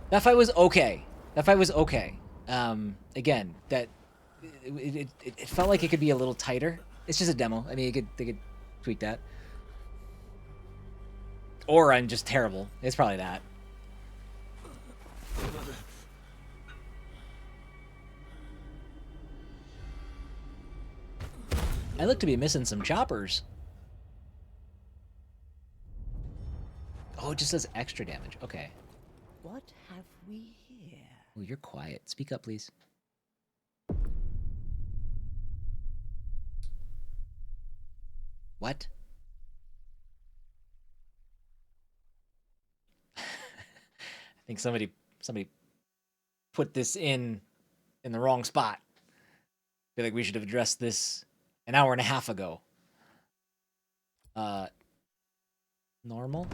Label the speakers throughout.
Speaker 1: That fight was okay. That fight was okay. Again, it felt like it could be a little tighter. It's just a demo. I mean, they could tweak that. Or I'm just terrible. It's probably that. I look to be missing some choppers. Oh, it just says extra damage. Okay.
Speaker 2: What have we here?
Speaker 1: Oh, you're quiet. Speak up, please. What? I think somebody put this in the wrong spot. I feel like we should have addressed this an hour and a half ago. Normal?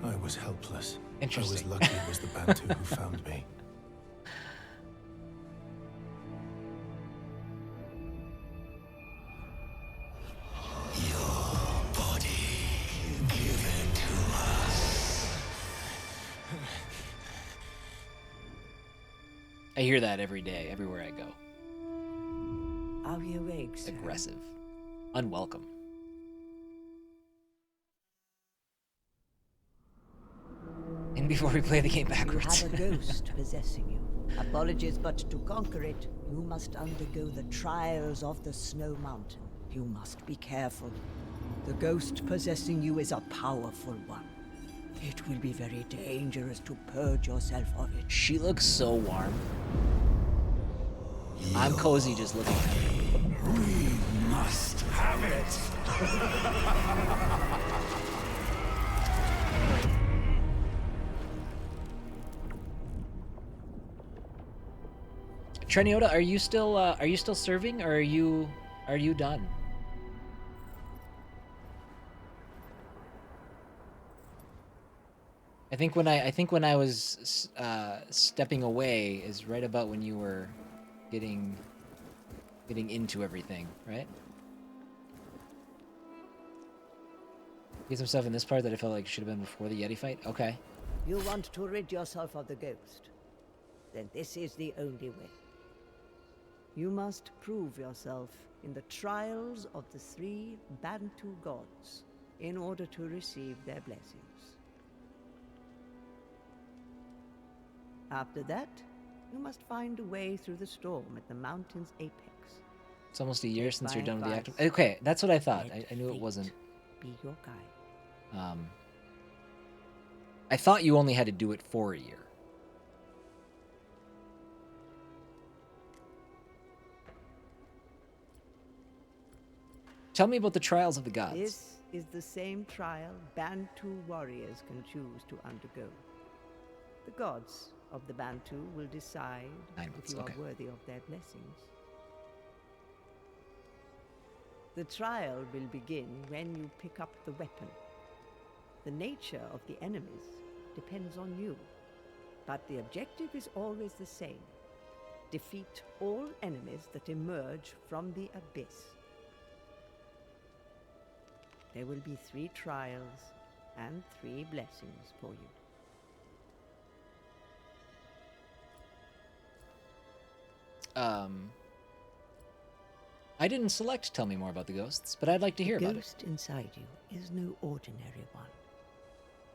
Speaker 3: I was helpless.
Speaker 1: Interesting.
Speaker 3: I was lucky it was the Bantu who found me.
Speaker 4: Your body, give it to us.
Speaker 1: I hear that every day, everywhere I go.
Speaker 2: Are we awake, sir?
Speaker 1: Aggressive. Unwelcome. And before we play the game backwards.
Speaker 2: You have a ghost possessing you. Apologies, but to conquer it, you must undergo the trials of the Snow Mountain. You must be careful. The ghost possessing you is a powerful one. It will be very dangerous to purge yourself of it.
Speaker 1: She looks so warm. I'm cozy just looking at her.
Speaker 4: We must have it.
Speaker 1: Treniota, are you still serving, or are you done? I think when I was stepping away is right about when you were getting into everything, right? Get some stuff in this part that I felt like should have been before the Yeti fight. Okay.
Speaker 2: You want to rid yourself of the ghost? Then this is the only way. You must prove yourself in the trials of the 3 Bantu gods in order to receive their blessings. After that, you must find a way through the storm at the mountain's apex.
Speaker 1: It's almost a year since you're
Speaker 2: My
Speaker 1: done with the
Speaker 2: advice,
Speaker 1: active. Okay, that's what I thought.
Speaker 2: let
Speaker 1: I knew it
Speaker 2: fate
Speaker 1: wasn't.
Speaker 2: Be your guide.
Speaker 1: I thought you only had to do it for a year. Tell me about the trials of the gods.
Speaker 2: This is the same trial Bantu warriors can choose to undergo. The gods of the Bantu will decide
Speaker 1: 9
Speaker 2: if
Speaker 1: months,
Speaker 2: you
Speaker 1: okay.
Speaker 2: are worthy of their blessings. The trial will begin when you pick up the weapon. The nature of the enemies depends on you, but the objective is always the same. Defeat all enemies that emerge from the abyss. There will be 3 trials and 3 blessings for you.
Speaker 1: I didn't select Tell Me More About the Ghosts, but I'd like to hear
Speaker 2: The
Speaker 1: about it.
Speaker 2: ghost inside you is no ordinary one.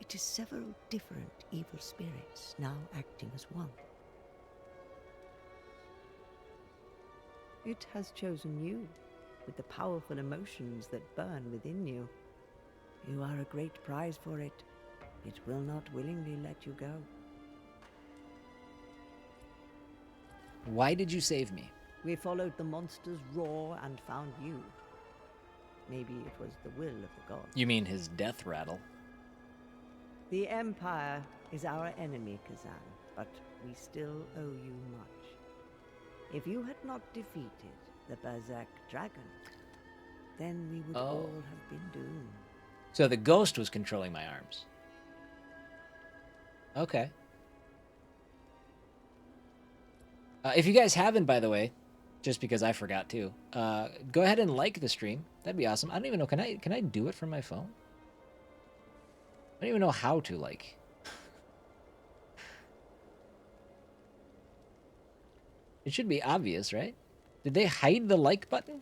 Speaker 2: It is several different evil spirits now acting as one. It has chosen you with the powerful emotions that burn within you. You are a great prize for it. It will not willingly let you go.
Speaker 1: Why did you save me?
Speaker 2: We followed the monster's roar and found you. Maybe it was the will of the gods.
Speaker 1: You mean his death rattle?
Speaker 2: The Empire is our enemy, Khazan, but we still owe you much. If you had not defeated the Berserk dragon, then we would all have been doomed.
Speaker 1: So the ghost was controlling my arms. Okay. If you guys haven't, by the way, just because I forgot to. Go ahead and like the stream. That'd be awesome. I don't even know. Can I do it from my phone? I don't even know how to like. It should be obvious, right? Did they hide the like button?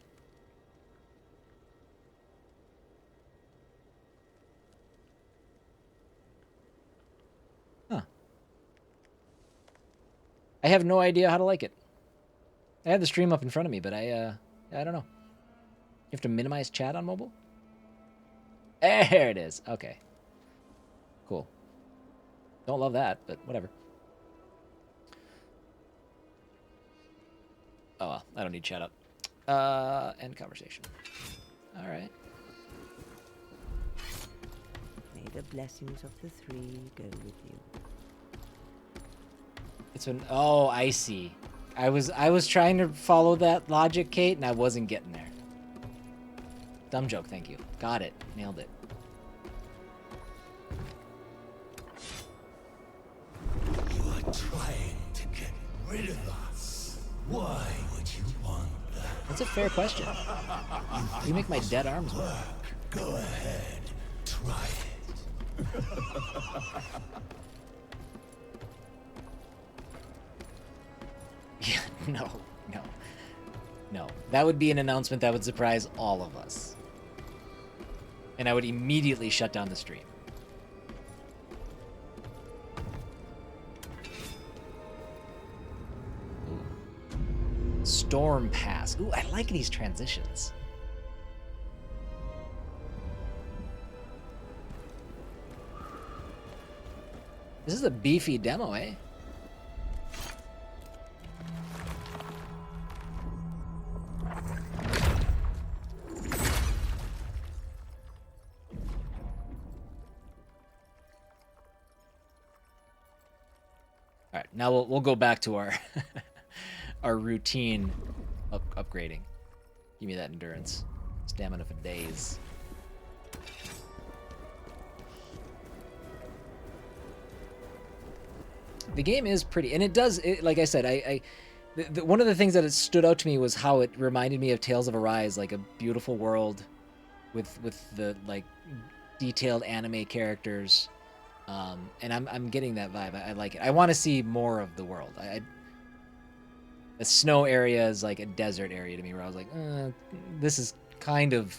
Speaker 1: Huh. I have no idea how to like it. I have the stream up in front of me, but I don't know. You have to minimize chat on mobile? There it is. Okay. Cool. Don't love that, but whatever. Oh, well, I don't need chat up. End conversation. All right.
Speaker 2: May the blessings of the three go with you.
Speaker 1: It's an oh, I see. I was trying to follow that logic, Kate, and I wasn't getting there. Dumb joke, thank you. Got it. Nailed it.
Speaker 4: You are trying to get rid of us. Why would you want that?
Speaker 1: That's a fair question. You make my dead arms work.
Speaker 4: Go ahead, try it.
Speaker 1: Yeah, no. That would be an announcement that would surprise all of us. And I would immediately shut down the stream. Ooh. Storm Pass. Ooh, I like these transitions. This is a beefy demo, eh? All right, now we'll go back to our our routine upgrading. Give me that endurance, stamina for days. The game is pretty, and it does. Like I said, one of the things that it stood out to me was how it reminded me of Tales of Arise, like a beautiful world with the like detailed anime characters. And I'm getting that vibe. I like it. I want to see more of the world. The snow area is like a desert area to me, where I was like, this is kind of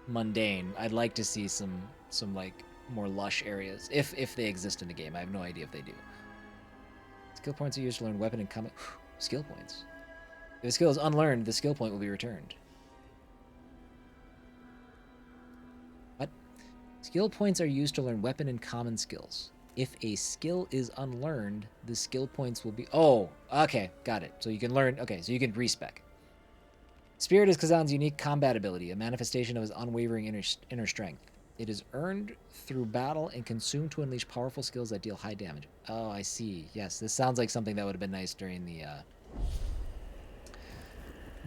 Speaker 1: mundane. I'd like to see some like more lush areas, if they exist in the game. I have no idea if they do. Skill points are used to learn weapon and combat. Skill points. If a skill is unlearned, the skill point will be returned. Skill points are used to learn weapon and common skills. If a skill is unlearned, the skill points will be... Oh, okay, got it. So you can learn... Okay, so you can respec. Spirit is Khazan's unique combat ability, a manifestation of his unwavering inner strength. It is earned through battle and consumed to unleash powerful skills that deal high damage. Oh, I see. Yes, this sounds like something that would have been nice during the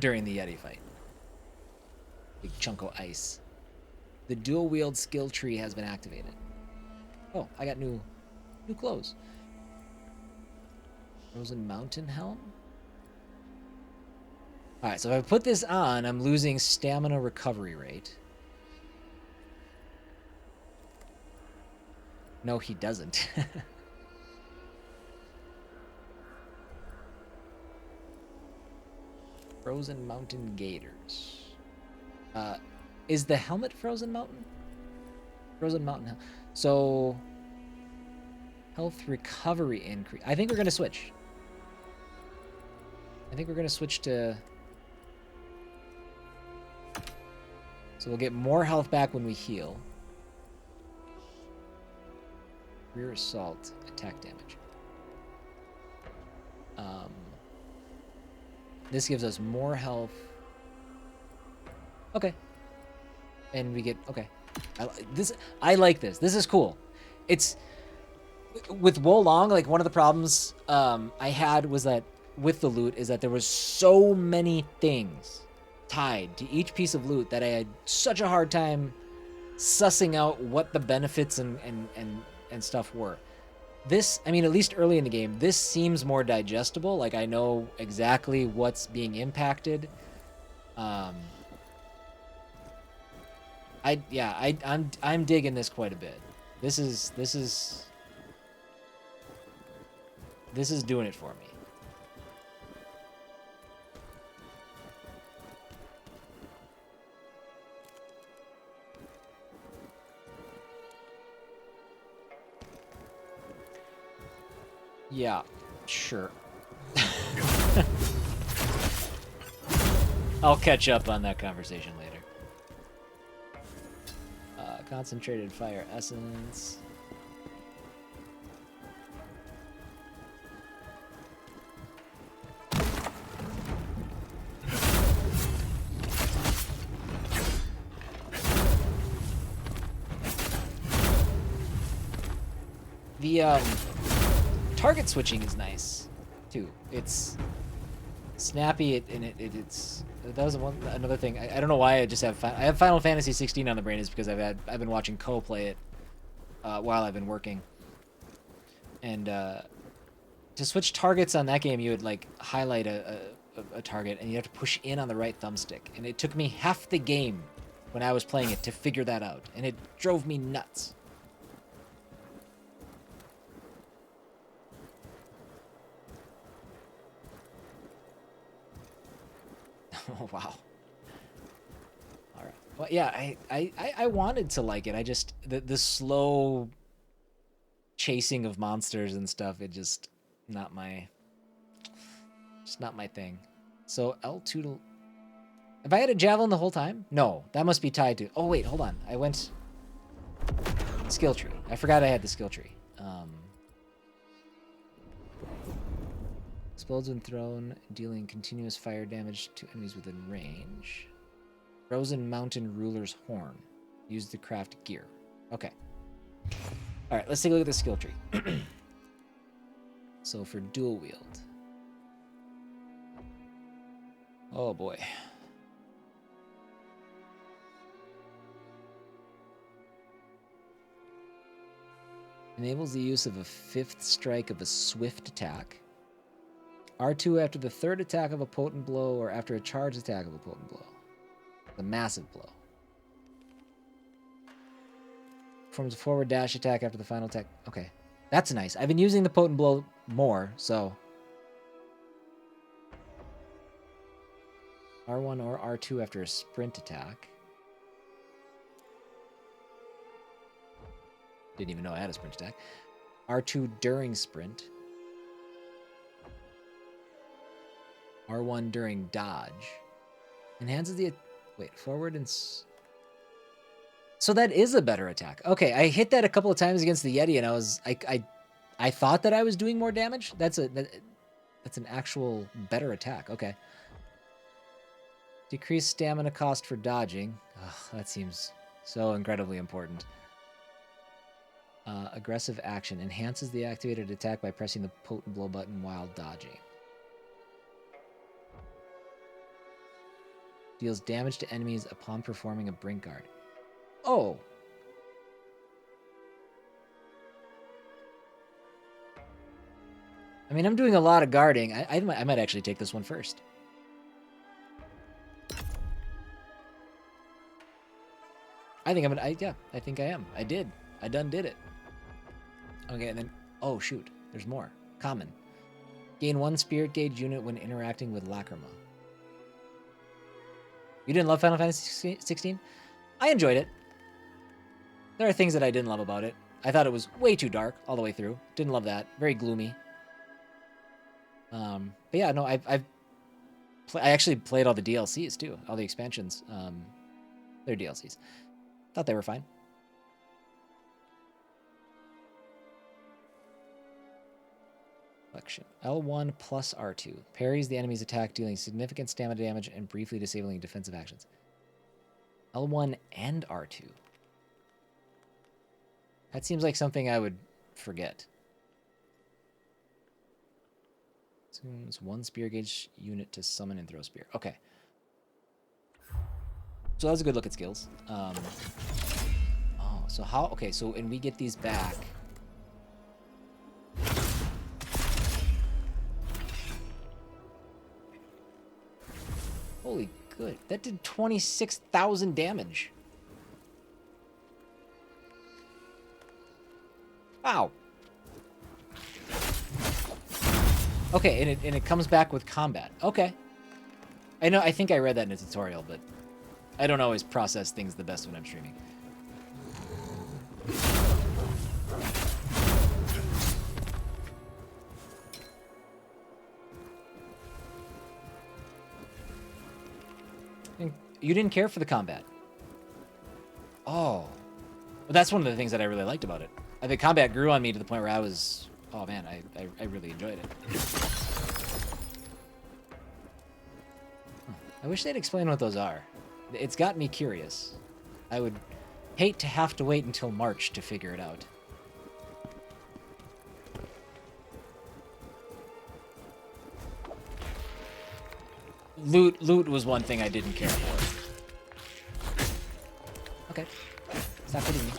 Speaker 1: Yeti fight. Big chunk of ice. The dual wield skill tree has been activated. Oh, I got new clothes. Frozen Mountain Helm? Alright, so if I put this on, I'm losing stamina recovery rate. No, he doesn't. Frozen Mountain Gators. Is the helmet Frozen Mountain? Frozen Mountain. So, health recovery increase. I think we're going to switch. I think we're going to switch to... So we'll get more health back when we heal. Rear assault, attack damage. This gives us more health. Okay. And we get... Okay. I like this. This is cool. It's... With Wolong, like, one of the problems I had was that with the loot is that there was so many things tied to each piece of loot that I had such a hard time sussing out what the benefits and stuff were. This, I mean, at least early in the game, this seems more digestible. Like, I know exactly what's being impacted. I'm digging this quite a bit. This is doing it for me. Yeah, sure. I'll catch up on that conversation later. Concentrated fire essence. The target switching is nice too. It's snappy, it's that was another thing. I don't know why I just have Final Fantasy 16 on the brain, is because I've been watching Ko play it while I've been working, and to switch targets on that game, you would like highlight a target and you have to push in on the right thumbstick, and it took me half the game when I was playing it to figure that out, and it drove me nuts. Oh, wow. All right. Well, yeah, I wanted to like it. I just, the slow chasing of monsters and stuff, it just not my thing. So L2 to... Have I had a javelin the whole time? No, that must be tied to... Oh, wait, hold on. I went... Skill tree. I forgot I had the skill tree. Explodes when thrown, dealing continuous fire damage to enemies within range. Frozen Mountain Ruler's Horn. Use the craft gear. Okay. Alright, let's take a look at the skill tree. So for dual wield. Oh boy. Enables the use of a 5th strike of a swift attack. R2 after the 3rd attack of a potent blow, or after a charged attack of a potent blow. A massive blow. Performs a forward dash attack after the final attack. Okay, that's nice. I've been using the potent blow more, so... R1 or R2 after a sprint attack. Didn't even know I had a sprint attack. R2 during sprint. R1 during dodge. Enhances the... Wait, forward and... So that is a better attack. Okay, I hit that a couple of times against the Yeti, and I thought that I was doing more damage. That's an actual better attack. Okay. Decrease stamina cost for dodging. Ugh, that seems so incredibly important. Aggressive action. Enhances the activated attack by pressing the potent blow button while dodging. Deals damage to enemies upon performing a brink guard. Oh! I mean, I'm doing a lot of guarding. I might actually take this one first. I think I think I am. I did. I done did it. Okay, and then... Oh, shoot. There's more. Common. Gain 1 spirit gauge unit when interacting with Lacrima. You didn't love Final Fantasy 16? I enjoyed it. There are things that I didn't love about it. I thought it was way too dark all the way through. Didn't love that. Very gloomy. But yeah, no, I actually played all the DLCs too. All the expansions. They're DLCs. Thought they were fine. Selection. L1 plus R2. Parries the enemy's attack, dealing significant stamina damage and briefly disabling defensive actions. L1 and R2. That seems like something I would forget. It's 1 spear gauge unit to summon and throw spear. Okay. So that was a good look at skills. Oh, so how... Okay, so and we get these back. good. That did 26,000 damage. Wow. Okay, and it comes back with combat. Okay. I know, I think I read that in a tutorial, but I don't always process things the best when I'm streaming. You didn't care for the combat. Oh. Well, that's one of the things that I really liked about it. The combat grew on me to the point where I was... Oh, man, I really enjoyed it. I wish they'd explain what those are. It's got me curious. I would hate to have to wait until March to figure it out. Loot was one thing I didn't care for. Okay. Stop hitting me.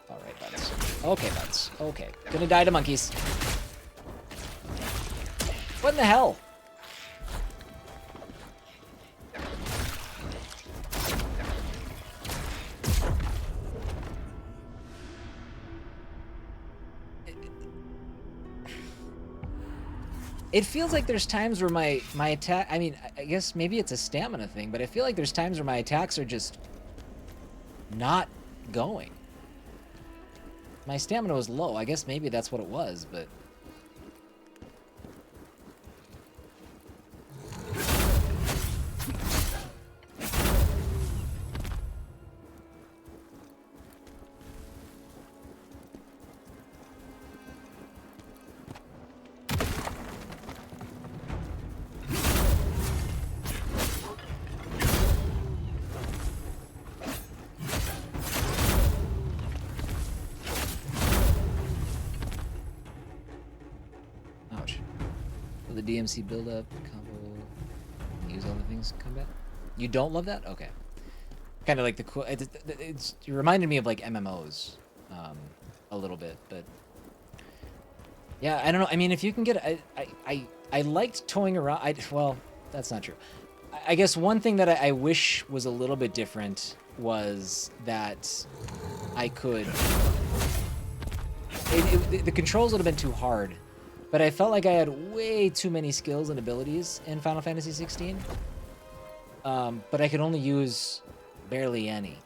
Speaker 1: Alright, buds. Okay, buds. Okay. Gonna die to monkeys. What in the hell? It feels like there's times where my attack... I mean, I guess maybe it's a stamina thing, but I feel like there's times where my attacks are just not going. My stamina was low. I guess maybe that's what it was, but... The DMC build-up, combo, use all the things, combat. You don't love that? Okay. Kind of like the cool... It reminded me of, like, MMOs a little bit, but... Yeah, I don't know. I mean, if you can get... I liked toying around... Well, that's not true. I guess one thing that I wish was a little bit different was that I could... The controls would have been too hard. But I felt like I had way too many skills and abilities in Final Fantasy 16. But I could only use barely any.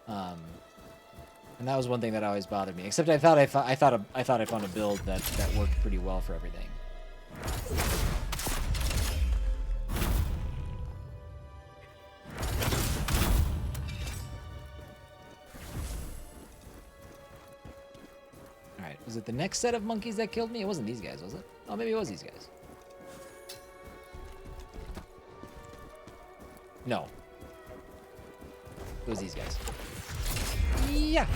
Speaker 1: And that was one thing that always bothered me. Except I thought I found a build that worked pretty well for everything. Was it the next set of monkeys that killed me? It wasn't these guys, was it? Oh, maybe it was these guys. No. It was these guys. Yeah!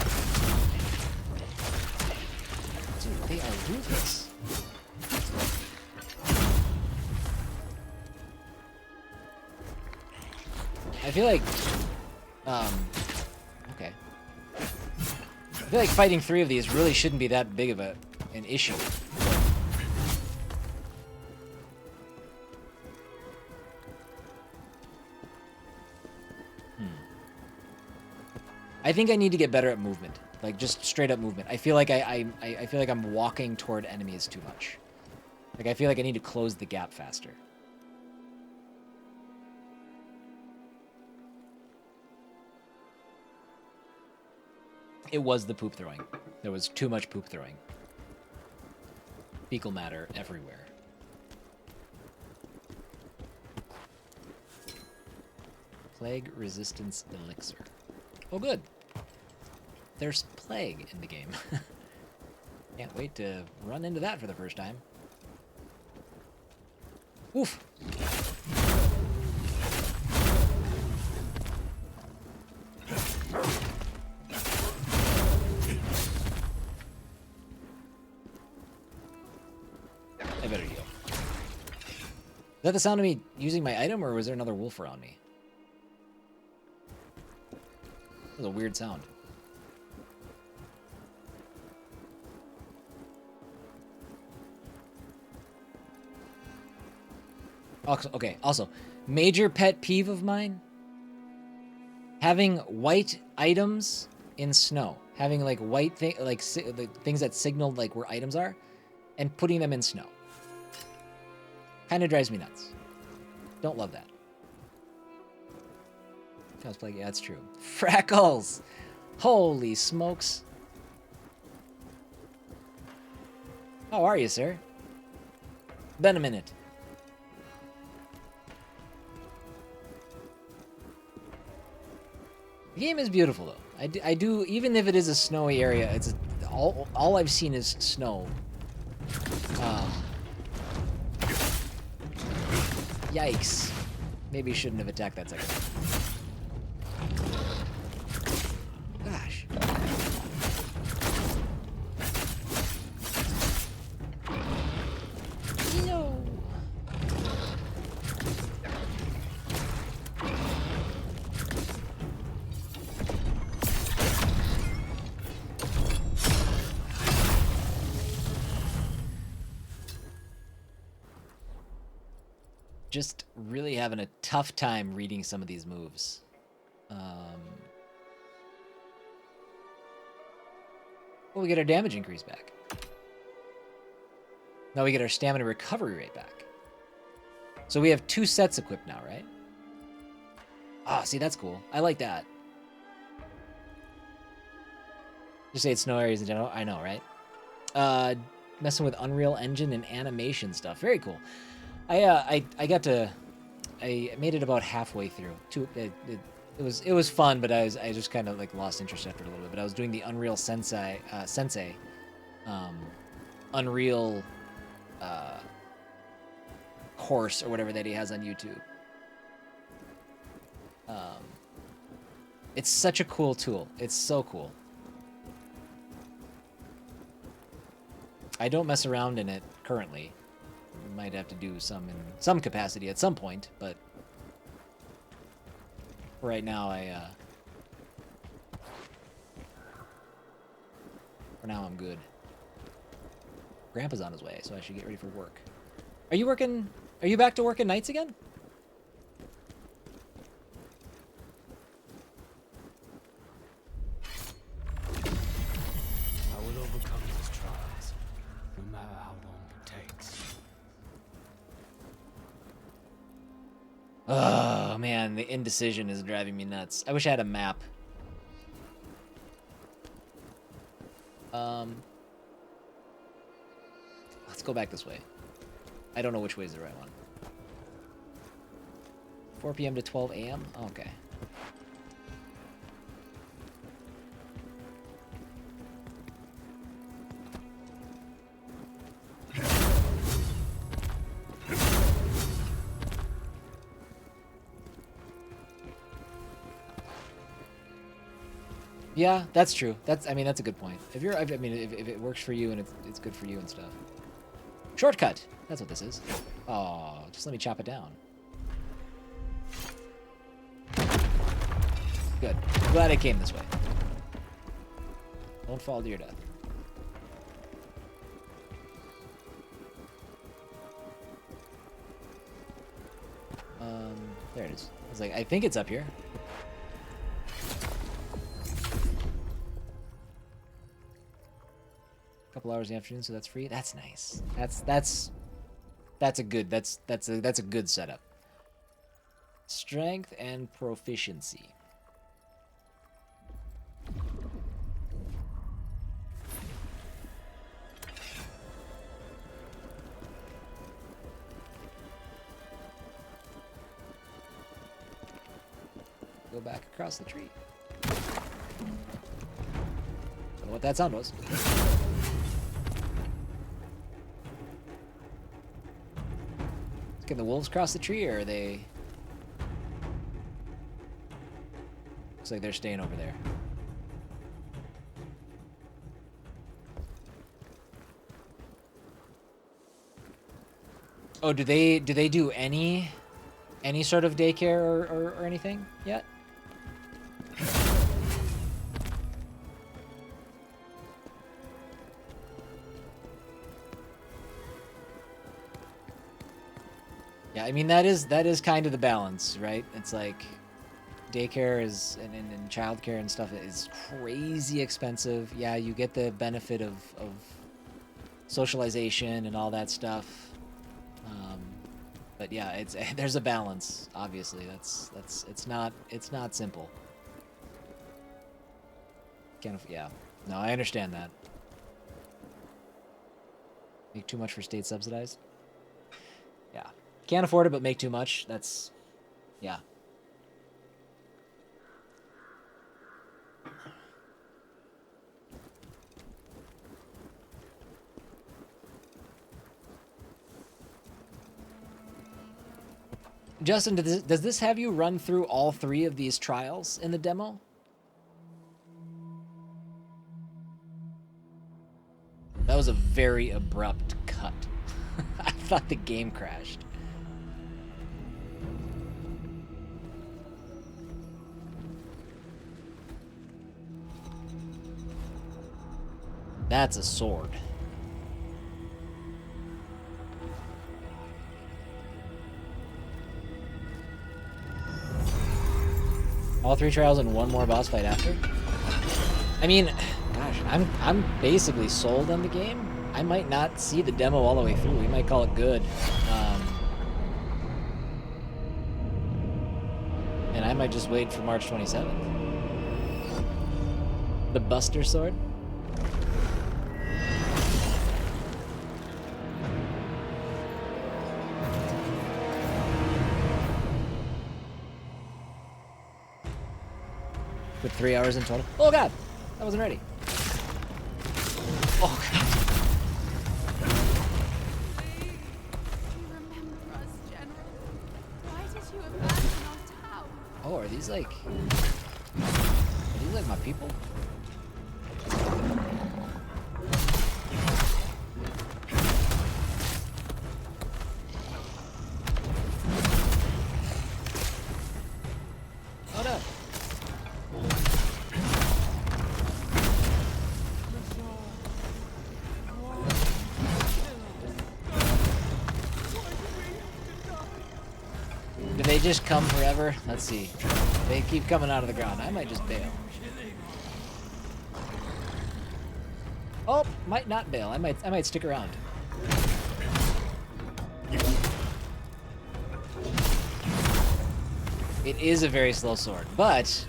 Speaker 1: Dude, they are ruthless. I feel like... Okay. I feel like fighting 3 of these really shouldn't be that big of an issue. I think I need to get better at movement, like just straight up movement. I feel like I feel like I'm walking toward enemies too much. Like I feel like I need to close the gap faster. It was the poop throwing. There was too much poop throwing. Fecal matter everywhere. Plague resistance elixir. Oh, good. There's plague in the game. Can't wait to run into that for the first time. Oof. I better heal. Is that the sound of me using my item, or was there another wolf around me? That was a weird sound. Okay, also, major pet peeve of mine, having white items in snow. Having like white the things that signal like where items are, and putting them in snow. Kind of drives me nuts. Don't love that. Cosplay, yeah, that's true. Freckles! Holy smokes. How are you, sir? Been a minute. The game is beautiful, though. I do, even if it is a snowy area, it's all I've seen is snow. Yikes. Maybe shouldn't have attacked that second. Gosh. No. Just really having a tough time reading some of these moves. Well, we get our damage increase back. Now we get our stamina recovery rate back. So we have 2 sets equipped now, right? Ah, see, that's cool. I like that. Just say it's snow areas in general. I know, right? Messing with Unreal Engine and animation stuff. Very cool. I made it about halfway through. It was fun, but I just kind of like lost interest after a little bit. But I was doing the Unreal Sensei Unreal course or whatever that he has on YouTube. It's such a cool tool. It's so cool. I don't mess around in it currently. Might have to do some in some capacity at some point, but right now for now I'm good. Grandpa's on his way, so I should get ready for work. Are you working? Are you back to working nights again?
Speaker 5: I will overcome these trials, no matter how long it takes.
Speaker 1: Oh man, the indecision is driving me nuts. I wish I had a map. Let's go back this way. I don't know which way is the right one. 4 p.m. to 12 a.m.? Okay. Yeah, that's true. I mean, that's a good point. If you're, I mean, if it works for you and it's good for you and stuff. Shortcut. That's what this is. Oh, just let me chop it down. Good. Glad I came this way. Don't fall to your death. There it is. I was like, I think it's up here. Couple hours in the afternoon, so that's free. That's nice. That's a good setup. Strength and proficiency. Go back across the tree. Don't know what that sound was. Can the wolves cross the tree, or are they... Looks like they're staying over there. Oh, do they do any sort of daycare or anything yet? Yeah, I mean that is kind of the balance, right? It's like daycare is and childcare and stuff is crazy expensive. Yeah, you get the benefit of socialization and all that stuff. But yeah, it's there's a balance. Obviously, that's it's not simple. Yeah, no, I understand that. Make too much for state subsidized. Yeah, can't afford it, but make too much. That's yeah. Justin, does this have you run through all 3 of these trials in the demo? That was a very abrupt cut. I thought the game crashed. That's a sword. All 3 trials and 1 more boss fight after? I mean, gosh, I'm basically sold on the game. I might not see the demo all the way through. We might call it good. And I might just wait for March 27th. The Buster Sword? With 3 hours in total. Oh god! I wasn't ready. Oh god.
Speaker 6: Remember us, General. Why did you abandon our town?
Speaker 1: Oh, are these like my people? Oh no. Do they just come forever? Let's see. They keep coming out of the ground. I might just bail. Oh, might not bail. I might stick around. It is a very slow sword, but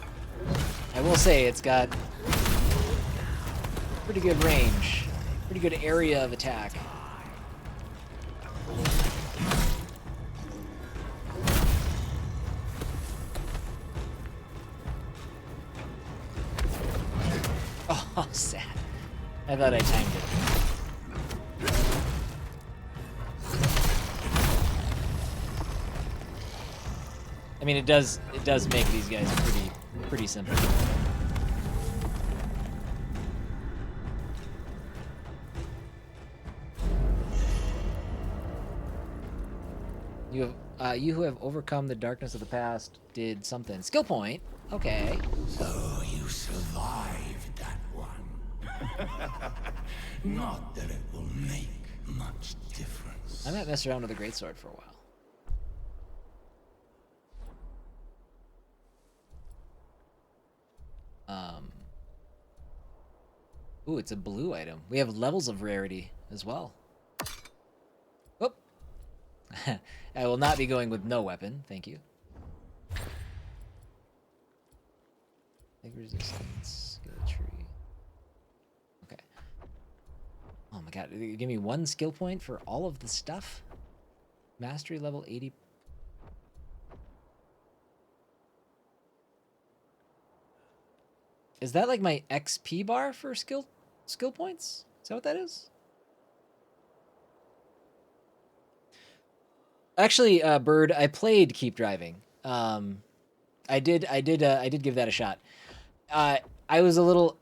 Speaker 1: I will say it's got pretty good range, pretty good area of attack. Oh, sad. I thought I timed it. I mean, it does make these guys pretty simple. You who have overcome the darkness of the past did something. Skill point. Okay.
Speaker 4: So you survived that one. Not that it will make much difference.
Speaker 1: I might mess around with a greatsword for a while. Ooh, it's a blue item. We have levels of rarity as well. Whoop. I will not be going with no weapon, thank you. Egg resistance, skill tree. Okay. Oh my god, give me 1 skill point for all of the stuff? Mastery level 80. Is that like my XP bar for skill points? Is that what that is? Actually, Bird, I played Keep Driving. I did give that a shot. I was a little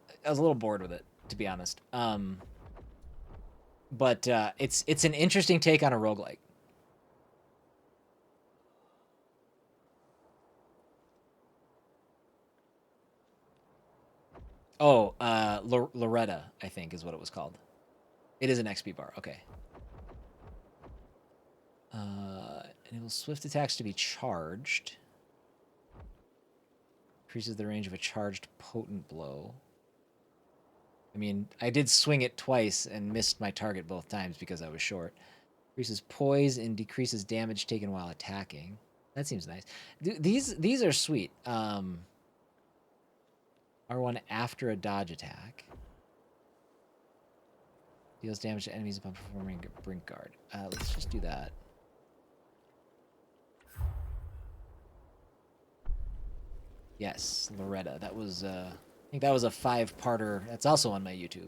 Speaker 1: bored with it, to be honest. But it's an interesting take on a roguelike. Oh, Loretta, I think, is what it was called. It is an XP bar. Okay. Enables swift attacks to be charged. Increases the range of a charged potent blow. I mean, I did swing it twice and missed my target both times because I was short. Increases poise and decreases damage taken while attacking. That seems nice. These are sweet. R1 after a dodge attack. Deals damage to enemies upon performing a brink guard. Let's just do that. Yes, Loretta. That was, I think that was a 5-parter. That's also on my YouTube.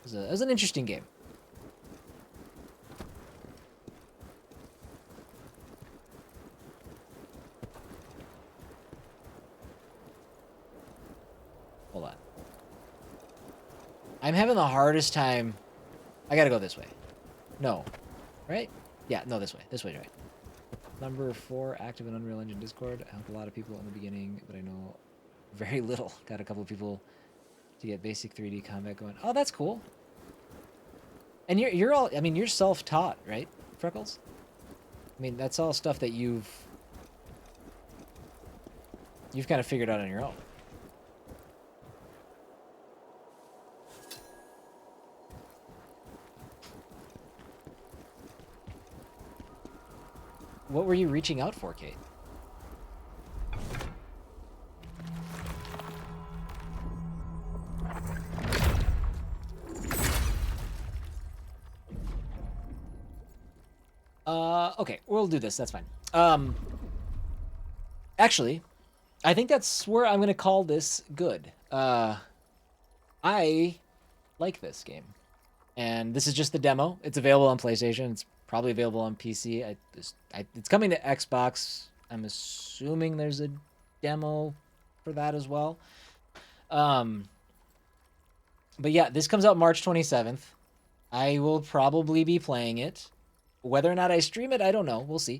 Speaker 1: It was an interesting game. Hold on. I'm having the hardest time. I gotta go this way. No. Right? Yeah, no, this way. This way, right. Number 4, active in Unreal Engine Discord. I help a lot of people in the beginning, but I know very little. Got a couple of people to get basic 3D combat going. Oh, that's cool. And you're all, I mean, you're self-taught, right, Freckles? I mean, that's all stuff that you've kind of figured out on your own. What were you reaching out for, Kate? Okay, we'll do this. That's fine. Actually, I think that's where I'm gonna call this good. I like this game, and this is just the demo. It's available on PlayStation. It's probably available on PC. It's coming to Xbox. I'm assuming there's a demo for that as well. But yeah, this comes out March 27th. I will probably be playing it. Whether or not I stream it, I don't know. We'll see.